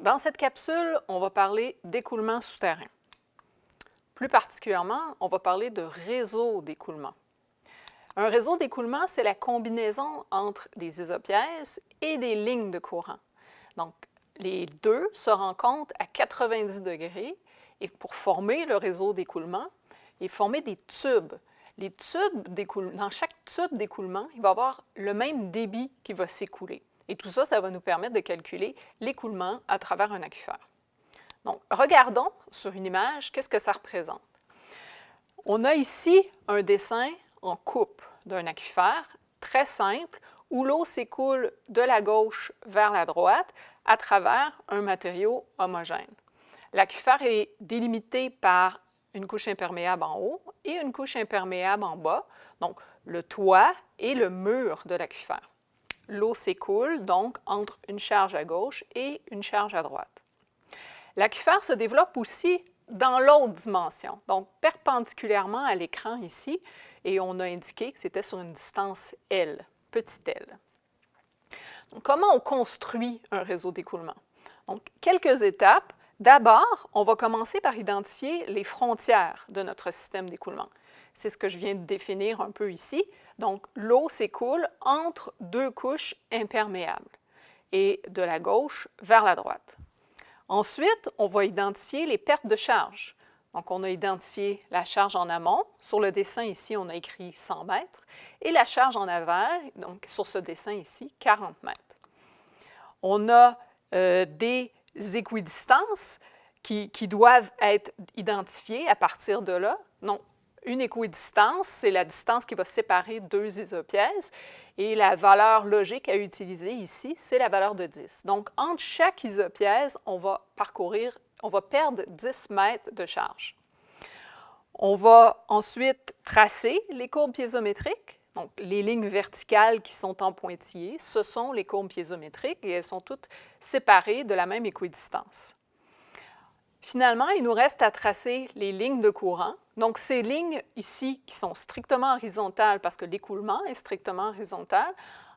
Dans cette capsule, on va parler d'écoulement souterrain. Plus particulièrement, on va parler de réseau d'écoulement. Un réseau d'écoulement, c'est la combinaison entre des isopièces et des lignes de courant. Donc, les deux se rencontrent à 90 degrés et pour former le réseau d'écoulement et former des tubes. Les tubes d'écoulement, dans chaque tube d'écoulement, il va y avoir le même débit qui va s'écouler. Et tout ça, ça va nous permettre de calculer l'écoulement à travers un aquifère. Donc, regardons sur une image, qu'est-ce que ça représente. On a ici un dessin en coupe d'un aquifère très simple où l'eau s'écoule de la gauche vers la droite à travers un matériau homogène. L'aquifère est délimité par une couche imperméable en haut et une couche imperméable en bas, donc le toit et le mur de l'aquifère. L'eau s'écoule donc entre une charge à gauche et une charge à droite. L'aquifère se développe aussi dans l'autre dimension, donc perpendiculairement à l'écran ici, et on a indiqué que c'était sur une distance L, petite L. Donc, comment on construit un réseau d'écoulement? Donc, quelques étapes. D'abord, on va commencer par identifier les frontières de notre système d'écoulement. C'est ce que je viens de définir un peu ici. Donc, l'eau s'écoule entre deux couches imperméables et de la gauche vers la droite. Ensuite, on va identifier les pertes de charge. Donc, on a identifié la charge en amont. Sur le dessin ici, on a écrit 100 mètres. Et la charge en aval, donc sur ce dessin ici, 40 mètres. On a des équidistances qui doivent être identifiées à partir de là. Donc, une équidistance, c'est la distance qui va séparer deux isopièces. Et la valeur logique à utiliser ici, c'est la valeur de 10. Donc, entre chaque isopièce, on va perdre 10 mètres de charge. On va ensuite tracer les courbes piézométriques. Donc, les lignes verticales qui sont en pointillés, ce sont les courbes piézométriques et elles sont toutes séparées de la même équidistance. Finalement, il nous reste à tracer les lignes de courant. Donc, ces lignes ici qui sont strictement horizontales parce que l'écoulement est strictement horizontal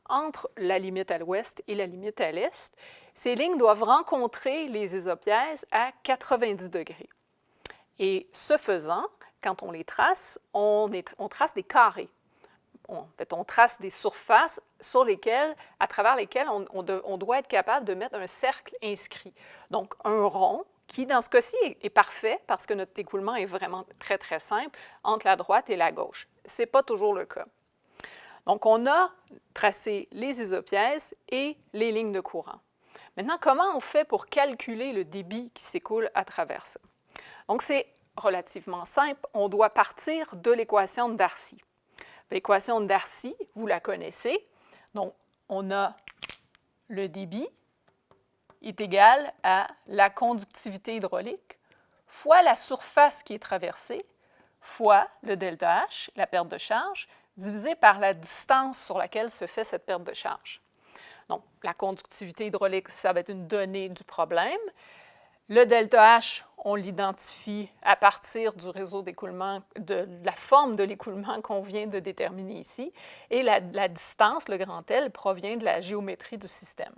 entre la limite à l'ouest et la limite à l'est, ces lignes doivent rencontrer les isopièces à 90 degrés. Et ce faisant, quand on les trace, on trace des carrés. En fait, on trace des surfaces à travers lesquelles on doit être capable de mettre un cercle inscrit. Donc, un rond qui, dans ce cas-ci, est parfait parce que notre écoulement est vraiment très, très simple entre la droite et la gauche. Ce n'est pas toujours le cas. Donc, on a tracé les isopièces et les lignes de courant. Maintenant, comment on fait pour calculer le débit qui s'écoule à travers ça? Donc, c'est relativement simple. On doit partir de l'équation de Darcy. L'équation de Darcy, vous la connaissez. Donc, on a le débit est égal à la conductivité hydraulique fois la surface qui est traversée fois le delta H, la perte de charge, divisé par la distance sur laquelle se fait cette perte de charge. Donc, la conductivité hydraulique, ça va être une donnée du problème. Le delta H, on l'identifie à partir du réseau d'écoulement, de la forme de l'écoulement qu'on vient de déterminer ici. Et la distance, le grand L, provient de la géométrie du système.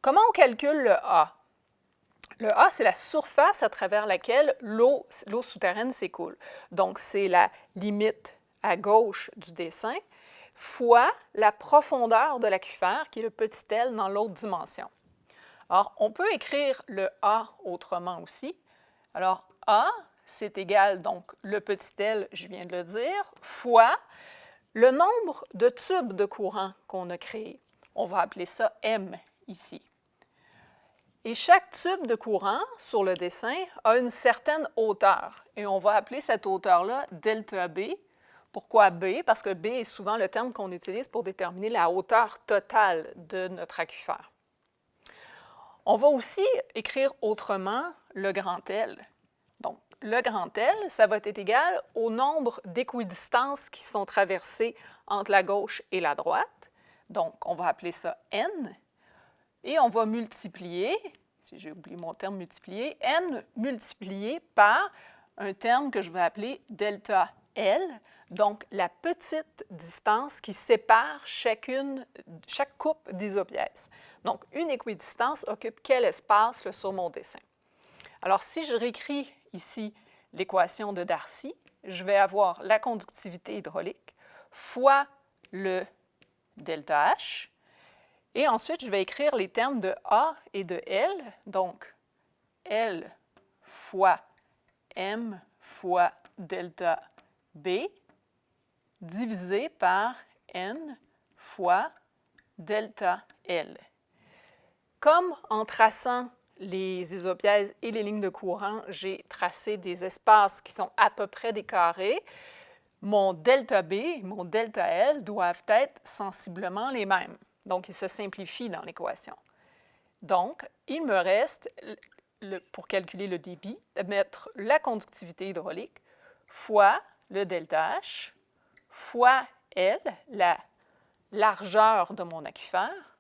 Comment on calcule le A? Le A, c'est la surface à travers laquelle l'eau souterraine s'écoule. Donc, c'est la limite à gauche du dessin fois la profondeur de l'aquifère, qui est le petit L dans l'autre dimension. Alors, on peut écrire le A autrement aussi. Alors, A, c'est égal, donc, le petit L, je viens de le dire, fois le nombre de tubes de courant qu'on a créés. On va appeler ça M ici. Et chaque tube de courant sur le dessin a une certaine hauteur. Et on va appeler cette hauteur-là delta B. Pourquoi B? Parce que B est souvent le terme qu'on utilise pour déterminer la hauteur totale de notre aquifère. On va aussi écrire autrement le grand L. Donc, le grand L, ça va être égal au nombre d'équidistances qui sont traversées entre la gauche et la droite. Donc, on va appeler ça N. Et on va multiplier, si j'ai oublié mon terme multiplier, N multiplié par un terme que je vais appeler delta L, donc la petite distance qui sépare chaque coupe d'isopièces. Donc, une équidistance occupe quel espace sur mon dessin? Alors, si je réécris ici l'équation de Darcy, je vais avoir la conductivité hydraulique fois le delta H. Et ensuite, je vais écrire les termes de A et de L. Donc, L fois M fois delta B divisé par N fois delta L. Comme en traçant les isopièces et les lignes de courant, j'ai tracé des espaces qui sont à peu près des carrés, mon delta B et mon delta L doivent être sensiblement les mêmes. Donc, ils se simplifient dans l'équation. Donc, il me reste, pour calculer le débit, de mettre la conductivité hydraulique fois le delta H fois L, la largeur de mon aquifère,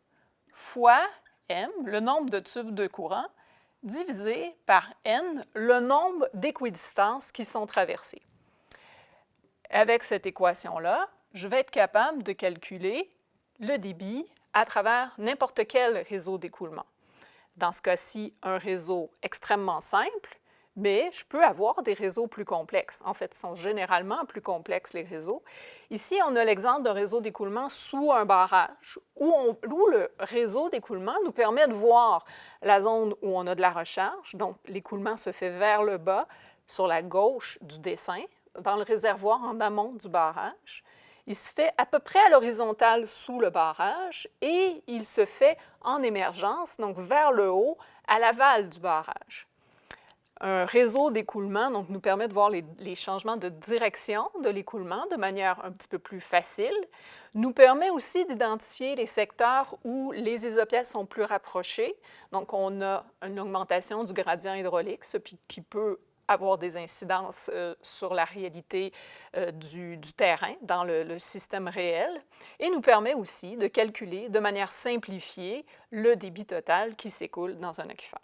fois M, le nombre de tubes de courant, divisé par N, le nombre d'équidistances qui sont traversées. Avec cette équation-là, je vais être capable de calculer le débit à travers n'importe quel réseau d'écoulement. Dans ce cas-ci, un réseau extrêmement simple, mais je peux avoir des réseaux plus complexes. En fait, ils sont généralement plus complexes, les réseaux. Ici, on a l'exemple d'un réseau d'écoulement sous un barrage, où le réseau d'écoulement nous permet de voir la zone où on a de la recharge. Donc, l'écoulement se fait vers le bas, sur la gauche du dessin, dans le réservoir en amont du barrage. Il se fait à peu près à l'horizontale sous le barrage et il se fait en émergence, donc vers le haut, à l'aval du barrage. Un réseau d'écoulement nous permet de voir les changements de direction de l'écoulement de manière un petit peu plus facile, nous permet aussi d'identifier les secteurs où les isopièces sont plus rapprochées. Donc, on a une augmentation du gradient hydraulique, ce qui peut avoir des incidences sur la réalité du terrain dans le système réel et nous permet aussi de calculer de manière simplifiée le débit total qui s'écoule dans un aquifère.